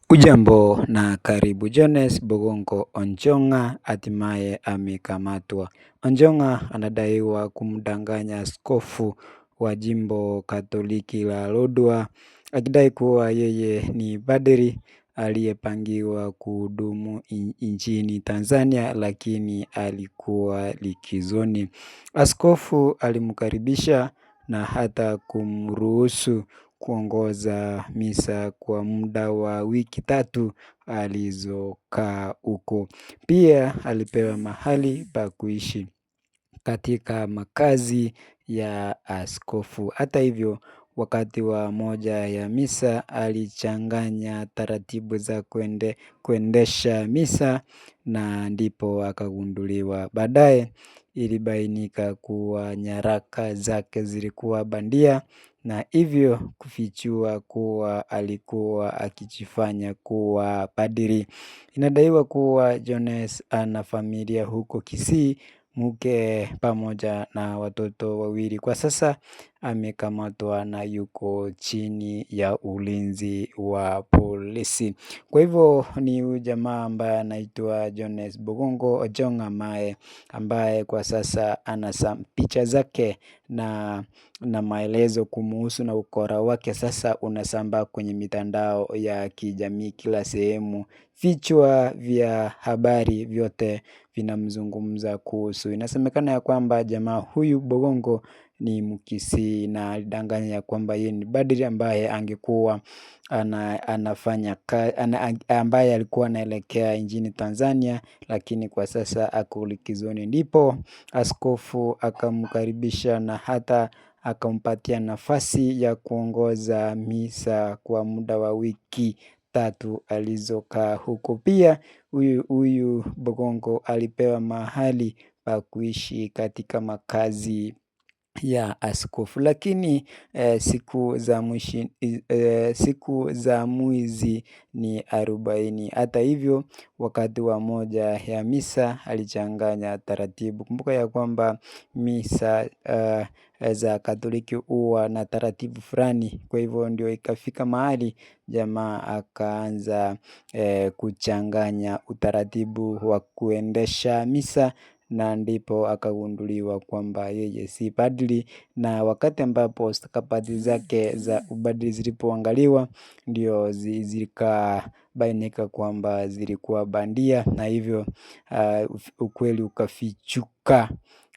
Ujambo na karibu. Jones Bogongo Onchonga hatimaye amekamatwa. Onchonga anadaiwa kumdanganya askofu wa jimbo Katoliki la Lodwar akidai kuwa yeye ni padri aliyepangiwa kuhudumu nchini Tanzania lakini alikuwa likizoni. Askofu alimkaribisha na hata kumruhusu kuongoza misa kwa muda wa wiki 3 alizokaa huko. Pia alipewa mahali pa kuishi katika makazi ya askofu. Hata hivyo, wakati wa moja ya misa alichanganya taratibu za kuendesha misa na ndipo akagunduliwa. Baadaye ilibainika kuwa nyaraka zake zilikuwa bandia na hivyo kufichua kuwa alikuwa akijifanya kuwa padri. Inadaiwa kuwa Jones ana familia huko Kisii, mke pamoja na watoto 2. Kwa sasa amekamatwa na yuko chini ya ulinzi wa polisi. Kwa hivyo ni huyu jamaa ambaye anaitwa Jones Bogongo Onchonga ambaye kwa sasa ana picha zake na maelezo kumuhusu na ukora wake sasa unasambaa kwenye mitandao ya kijamii kila sehemu. Vichwa vya habari vyote vinamzungumza kuhusu. Inasemekana ya kwamba jamaa huyu Bogongo ni Mkisii na alidanganya ya kwamba yeye ni padri ambaye angekuwa anafanya ambaye alikuwa anaelekea nchini Tanzania lakini kwa sasa ako likizoni. Ndipo askofu akamkaribisha na hata akampatia nafasi ya kuongoza misa kwa muda wa wiki 3 alizokaa huko. Pia huyu Bogongo alipewa mahali pa kuishi katika makazi ya askofu. Lakini siku za mwizi ni 40. Hata hivyo wakati wa moja ya misa alichanganya taratibu. Kumbuka ya kwamba misa za Katoliki huwa na taratibu fulani. Kwa hivyo ndio ikafika mahali jamaa akaanza kuchanganya utaratibu wa kuendesha misa na ndipo akagunduliwa kwamba yeye si padri. Na wakati ambapo stakabadhi zake za upadri zilipoangaliwa ndio zikabainika kwamba zilikuwa bandia na hivyo ukweli ukafichuka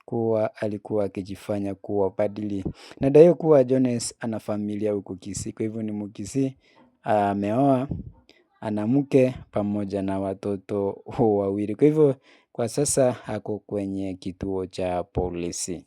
kuwa alikuwa akijifanya kuwa padri. Inadaiwa kuwa Jones ana familia huko Kisii. Kwa hivyo ni Mkisii, ameoa, ana mke pamoja na watoto 2. Kwa hivyo kwa sasa ako kwenye kituo cha polisi.